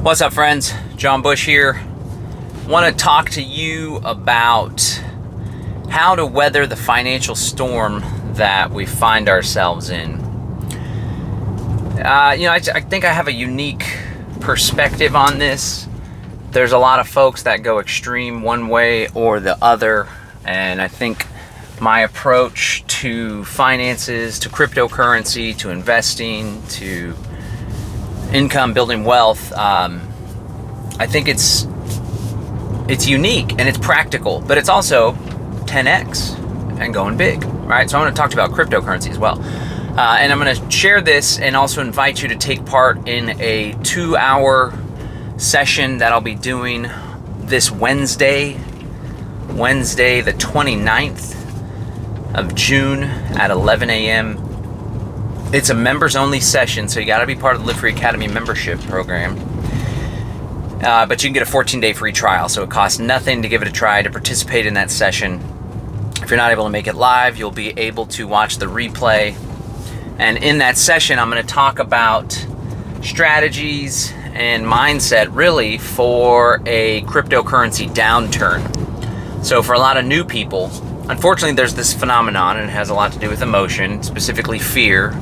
What's up, friends? John Bush here. Want to talk to you about how to weather the financial storm that we find ourselves in. I think I have a unique perspective on this. There's a lot of folks that go extreme one way or the other, and I think my approach to finances, to cryptocurrency, to investing, to income, building wealth, I think it's unique and it's practical, but it's also 10x and going big, right? So I want to talk to you about cryptocurrency as well. And I'm going to share this and also invite you to take part in a 2-hour session that I'll be doing this Wednesday the 29th of June at 11 a.m. It's a members only session, so you got to be part of the Live Free Academy membership program. But you can get a 14-day free trial, so it costs nothing to give it a try, to participate in that session. If you're not able to make it live, you'll be able to watch the replay. And in that session, I'm going to talk about strategies and mindset, really, for a cryptocurrency downturn. So for a lot of new people, unfortunately, there's this phenomenon, and it has a lot to do with emotion, specifically fear,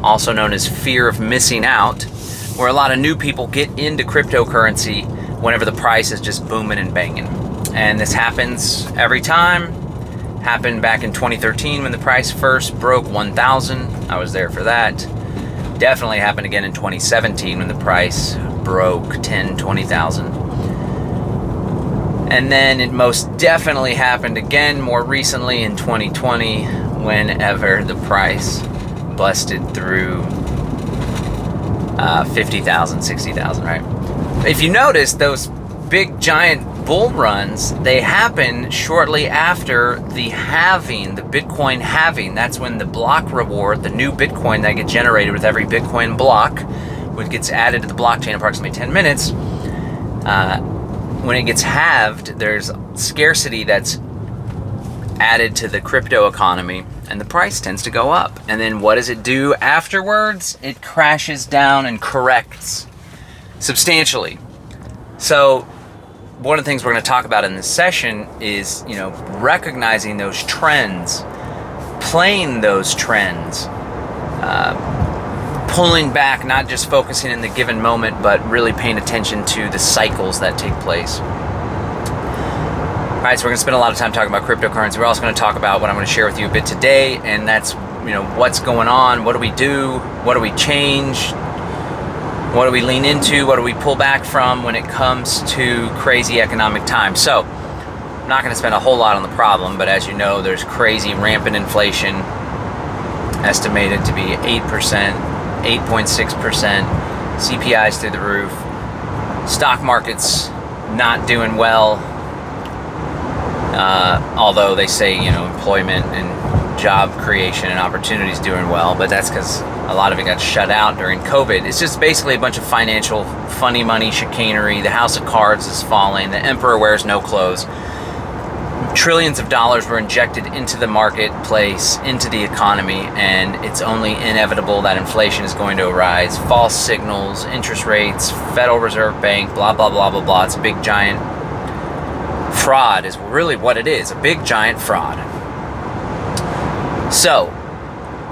also known as fear of missing out, where a lot of new people get into cryptocurrency whenever the price is just booming and banging. And this happens every time. Happened back in 2013 when the price first broke 1,000. I was there for that. Definitely happened again in 2017 when the price broke 10, 20,000. And then it most definitely happened again more recently in 2020 whenever the price busted through 50,000, 60,000, right? If you notice, those big giant bull runs, they happen shortly after the halving, the Bitcoin halving. That's when the block reward, the new Bitcoin that gets generated with every Bitcoin block, which gets added to the blockchain in approximately 10 minutes, when it gets halved, there's scarcity that's added to the crypto economy, and the price tends to go up. And then what does it do afterwards? It crashes down and corrects substantially. So one of the things we're going to talk about in this session is, recognizing those trends, playing those trends, pulling back, not just focusing in the given moment, but really paying attention to the cycles that take place. All right, so we're going to spend a lot of time talking about cryptocurrency. We're also going to talk about what I'm going to share with you a bit today, and that's, what's going on, what do we do, what do we change, what do we lean into, what do we pull back from when it comes to crazy economic times. So I'm not going to spend a whole lot on the problem, but as you know, there's crazy rampant inflation, estimated to be 8%, 8.6%, CPI's through the roof, stock market's not doing well, although they say, employment and job creation and opportunities doing well, but that's because a lot of it got shut out during COVID. It's just basically a bunch of financial funny money chicanery. The house of cards is falling. The emperor wears no clothes. Trillions of dollars were injected into the marketplace, into the economy, and it's only inevitable that inflation is going to arise. False signals, interest rates, Federal Reserve Bank, blah, blah, blah, blah, blah. It's a big giant fraud is really what it is, a big giant fraud. So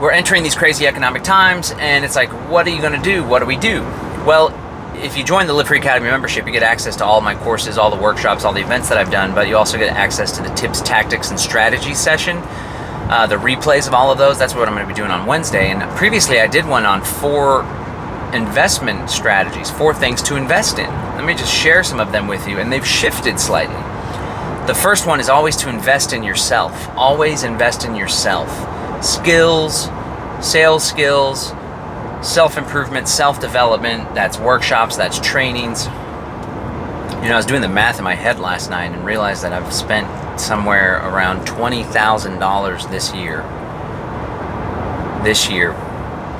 we're entering these crazy economic times, and it's like, what are you going to do? What do we do? Well, if you join the Live Free Academy membership, you get access to all my courses, all the workshops, all the events that I've done, but you also get access to the tips, tactics, and strategy session, the replays of all of those. That's what I'm going to be doing on Wednesday. And previously I did one on 4 investment strategies, 4 things to invest in. Let me just share some of them with you, and they've shifted slightly. The first one is always to invest in yourself. Always invest in yourself. Skills, sales skills, self-improvement, self-development. That's workshops, that's trainings. I was doing the math in my head last night and realized that I've spent somewhere around $20,000 this year.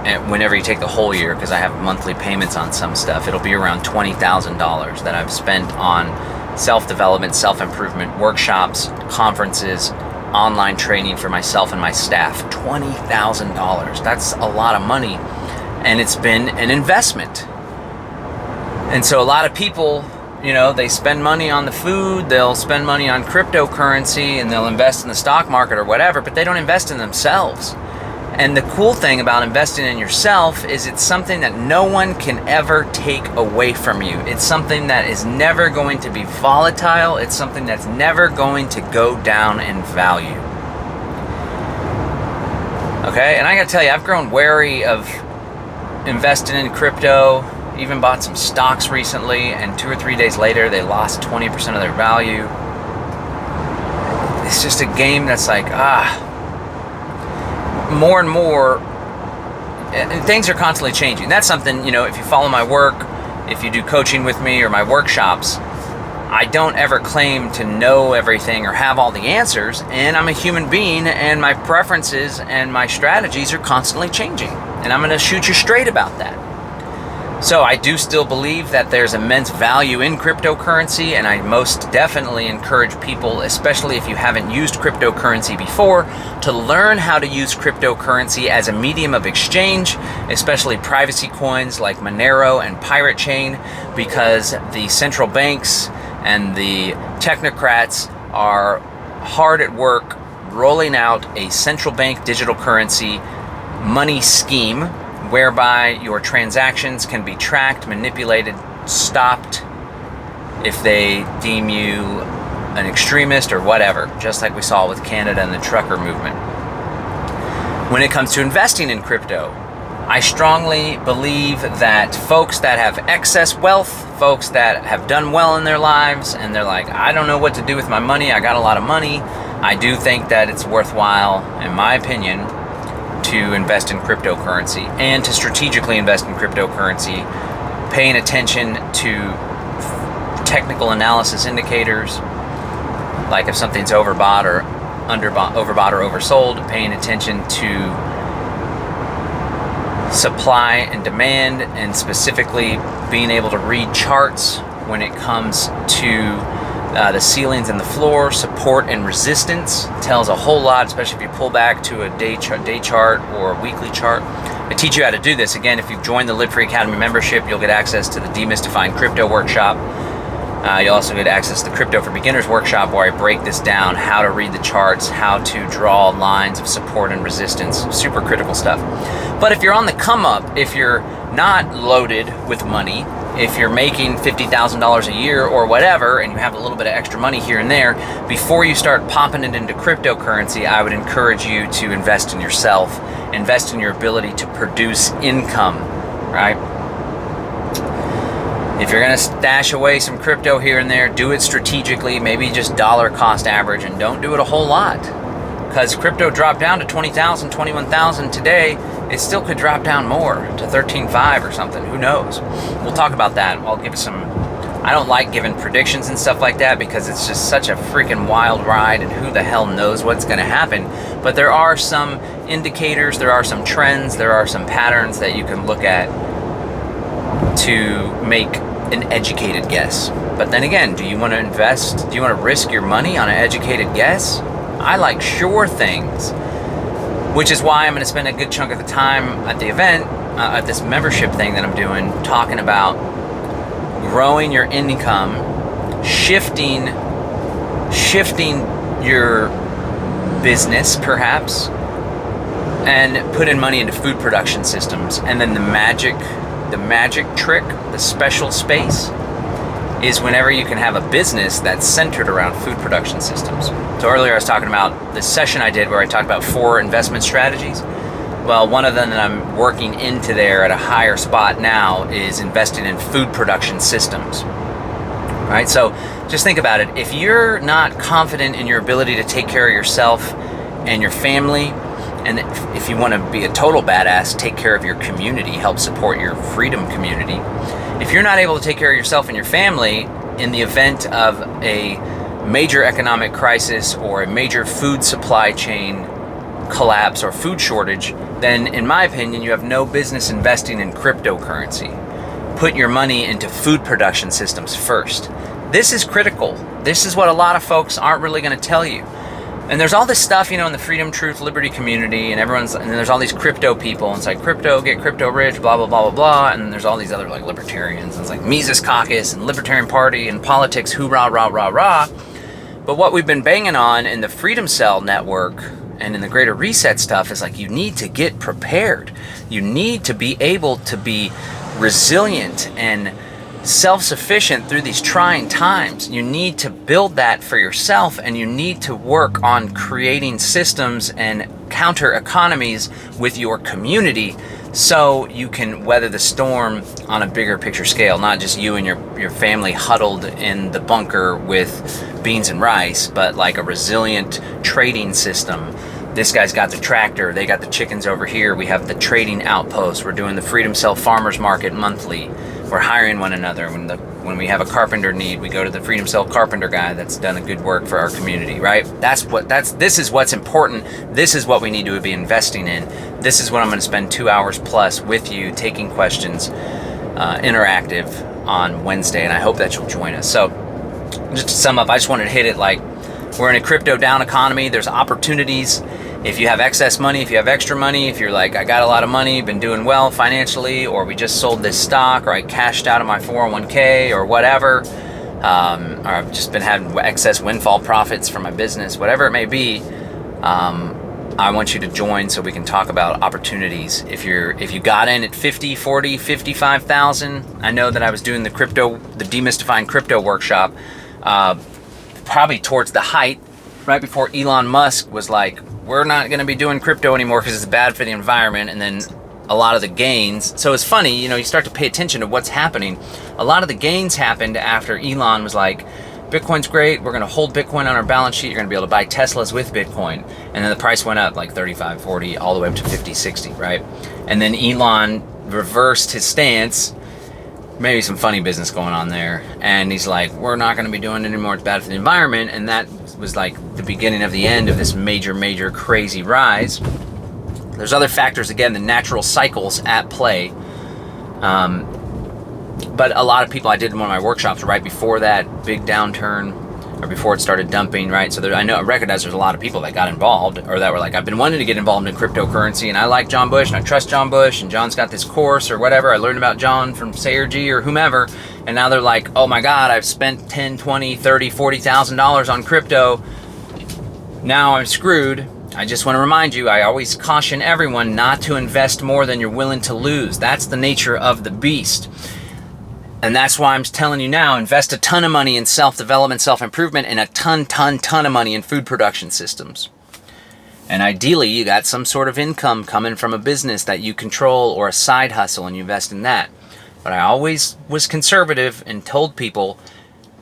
And whenever you take the whole year, because I have monthly payments on some stuff, it'll be around $20,000 that I've spent on self-development, self-improvement, workshops, conferences, online training for myself and my staff. $20,000. That's a lot of money, and it's been an investment. And so a lot of people, they spend money on the food, they'll spend money on cryptocurrency, and they'll invest in the stock market or whatever, but they don't invest in themselves. And the cool thing about investing in yourself is it's something that no one can ever take away from you. It's something that is never going to be volatile. It's something that's never going to go down in value. Okay, and I gotta tell you, I've grown wary of investing in crypto, even bought some stocks recently, and 2 or 3 days later, they lost 20% of their value. It's just a game that's like, more and more, and things are constantly changing. That's something, if you follow my work, if you do coaching with me or my workshops, I don't ever claim to know everything or have all the answers, and I'm a human being, and my preferences and my strategies are constantly changing, and I'm going to shoot you straight about that. So I do still believe that there's immense value in cryptocurrency, and I most definitely encourage people, especially if you haven't used cryptocurrency before, to learn how to use cryptocurrency as a medium of exchange, especially privacy coins like Monero and Pirate Chain, because the central banks and the technocrats are hard at work rolling out a central bank digital currency money scheme whereby your transactions can be tracked, manipulated, stopped if they deem you an extremist or whatever, just like we saw with Canada and the trucker movement. When it comes to investing in crypto, I strongly believe that folks that have excess wealth, folks that have done well in their lives, and they're like, I don't know what to do with my money, I got a lot of money, I do think that it's worthwhile, in my opinion, to invest in cryptocurrency and to strategically invest in cryptocurrency, paying attention to technical analysis indicators, like if something's overbought or overbought or oversold, paying attention to supply and demand, and specifically being able to read charts when it comes to the ceilings and the floor, support and resistance tells a whole lot, especially if you pull back to a day chart or a weekly chart. I teach you how to do this. Again, if you've joined the Live Free Academy membership, you'll get access to the Demystifying Crypto workshop. You'll also get access to the Crypto for Beginners workshop, where I break this down, how to read the charts, how to draw lines of support and resistance, super critical stuff. But if you're on the come up, if you're not loaded with money, if you're making $50,000 a year or whatever, and you have a little bit of extra money here and there, before you start popping it into cryptocurrency, I would encourage you to invest in yourself, invest in your ability to produce income, right? If you're gonna stash away some crypto here and there, do it strategically, maybe just dollar cost average, and don't do it a whole lot. Because crypto dropped down to 20,000, 21,000 today, it still could drop down more to 13.5 or something. Who knows? We'll talk about that. I'll give some. I don't like giving predictions and stuff like that because it's just such a freaking wild ride, and who the hell knows what's going to happen. But there are some indicators, there are some trends, there are some patterns that you can look at to make an educated guess. But then again, do you want to invest? Do you want to risk your money on an educated guess? I like sure things, which is why I'm going to spend a good chunk of the time at the event, at this membership thing that I'm doing, talking about growing your income, shifting your business perhaps, and putting money into food production systems. And then the magic trick, the special space, is whenever you can have a business that's centered around food production systems. So earlier I was talking about this session I did where I talked about 4 investment strategies. Well, one of them that I'm working into there at a higher spot now is investing in food production systems. Right? So just think about it. If you're not confident in your ability to take care of yourself and your family, and if you want to be a total badass, take care of your community, help support your freedom community. If you're not able to take care of yourself and your family in the event of a major economic crisis or a major food supply chain collapse or food shortage, then in my opinion, you have no business investing in cryptocurrency. Put your money into food production systems first. This is critical. This is what a lot of folks aren't really going to tell you. And there's all this stuff, in the freedom, truth, liberty community, and then there's all these crypto people, and it's like crypto, get crypto rich, blah, blah, blah, blah, blah, and there's all these other like libertarians, and it's like Mises Caucus and Libertarian Party and politics, hoorah, rah, rah, rah. But what we've been banging on in the Freedom Cell network and in the Greater Reset stuff is like, you need to get prepared. You need to be able to be resilient and self-sufficient through these trying times. You need to build that for yourself, and you need to work on creating systems and counter economies with your community so you can weather the storm on a bigger picture scale, not just you and your family huddled in the bunker with beans and rice, but like a resilient trading system. This guy's got the tractor, they got the chickens over here, we have the trading outpost, we're doing the Freedom Cell Farmers Market monthly, we're hiring one another. When we have a carpenter need, we go to the Freedom Cell carpenter guy that's done a good work for our community, right? This is what's important. This is what we need to be investing in. This is what I'm going to spend 2 hours plus with you, taking questions, interactive on Wednesday, and I hope that you'll join us. So just to sum up, I just wanted to hit it like, we're in a crypto down economy. There's opportunities. If you have excess money, if you have extra money, if you're like, I got a lot of money, been doing well financially, or we just sold this stock, or I cashed out of my 401k or whatever, or I've just been having excess windfall profits from my business, whatever it may be, I want you to join so we can talk about opportunities. If you got in at 50, 40, 55,000, I know that I was doing the demystifying crypto workshop, probably towards the height, right before Elon Musk was like, we're not going to be doing crypto anymore because it's bad for the environment, and then a lot of the gains. So it's funny, you start to pay attention to what's happening. A lot of the gains happened after Elon was like, Bitcoin's great, we're going to hold Bitcoin on our balance sheet, you're going to be able to buy Teslas with Bitcoin. And then the price went up like 35, 40, all the way up to 50, 60, right? And then Elon reversed his stance, maybe some funny business going on there, and he's like, we're not going to be doing it anymore, it's bad for the environment. And that was like the beginning of the end of this major crazy rise. There's other factors, again, the natural cycles at play, but a lot of people, I did in one of my workshops right before that big downturn, or before it started dumping, right? So I recognize there's a lot of people that got involved, or that were like, I've been wanting to get involved in cryptocurrency, and I like John Bush, and I trust John Bush, and John's got this course or whatever, I learned about John from Sayergy or whomever, and now they're like, oh my God, I've spent 10, 20, 30, $40,000 on crypto, now I'm screwed. I just want to remind you, I always caution everyone not to invest more than you're willing to lose. That's the nature of the beast. And that's why I'm telling you now, invest a ton of money in self-development, self-improvement, and a ton of money in food production systems. And ideally, you got some sort of income coming from a business that you control or a side hustle, and you invest in that. But I always was conservative and told people,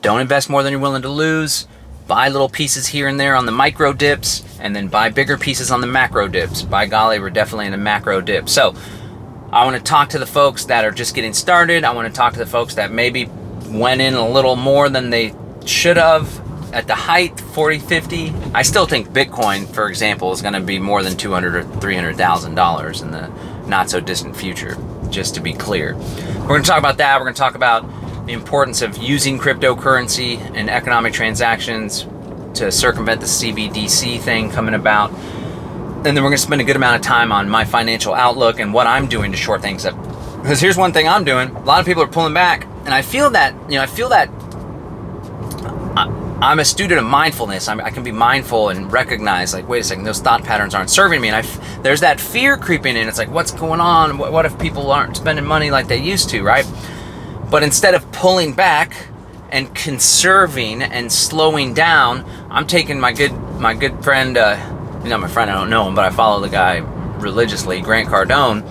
don't invest more than you're willing to lose. Buy little pieces here and there on the micro dips, and then buy bigger pieces on the macro dips. By golly, we're definitely in a macro dip. So I want to talk to the folks that are just getting started. I want to talk to the folks that maybe went in a little more than they should have at the height, 40, 50. I still think Bitcoin, for example, is going to be more than $200,000 or $300,000 in the not so distant future, just to be clear. We're going to talk about that. We're going to talk about the importance of using cryptocurrency and economic transactions to circumvent the CBDC thing coming about. And then we're going to spend a good amount of time on my financial outlook and what I'm doing to short things up. Because here's one thing I'm doing. A lot of people are pulling back, and I feel that, I'm a student of mindfulness. I can be mindful and recognize, like, wait a second, those thought patterns aren't serving me. And there's that fear creeping in. It's like, what's going on? What if people aren't spending money like they used to, right? But instead of pulling back and conserving and slowing down, I'm taking my good friend, not my friend, I don't know him, but I follow the guy religiously, Grant Cardone.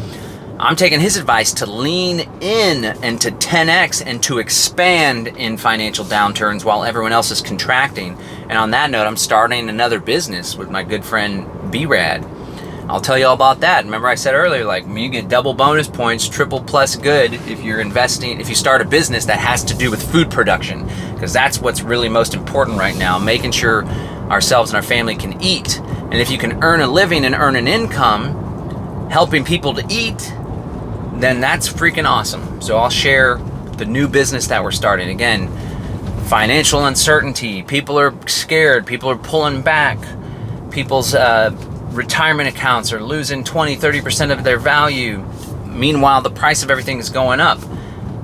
I'm taking his advice to lean in and to 10x and to expand in financial downturns while everyone else is contracting. And on that note, I'm starting another business with my good friend B-Rad. I'll tell you all about that. Remember I said earlier, like, you get double bonus points, triple plus good if you start a business that has to do with food production, because that's what's really most important right now, making sure ourselves and our family can eat. And if you can earn a living and earn an income helping people to eat, then that's freaking awesome. So I'll share the new business that we're starting. Again, financial uncertainty, people are scared, people are pulling back. People's retirement accounts are losing 20-30% of their value. Meanwhile, the price of everything is going up.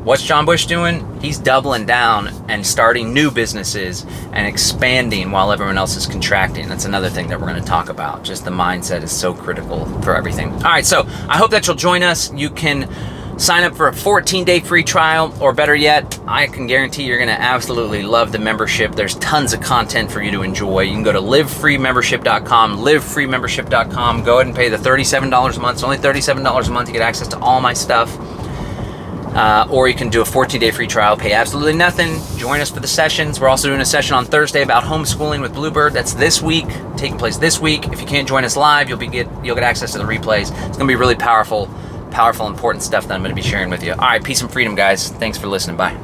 What's John Bush doing? He's doubling down and starting new businesses and expanding while everyone else is contracting. That's another thing that we're going to talk about. Just the mindset is so critical for everything. All right, so I hope that you'll join us. You can sign up for a 14-day free trial, or better yet, I can guarantee you're going to absolutely love the membership. There's tons of content for you to enjoy. You can go to livefreemembership.com, livefreemembership.com. Go ahead and pay the $37 a month. It's only $37 a month. You get access to all my stuff. Or you can do a 14-day free trial, pay absolutely nothing. Join us for the sessions. We're also doing a session on Thursday about homeschooling with Bluebird. That's this week, taking place this week. If you can't join us live, you'll get access to the replays. It's going to be really powerful, important stuff that I'm going to be sharing with you. All right, peace and freedom, guys. Thanks for listening. Bye.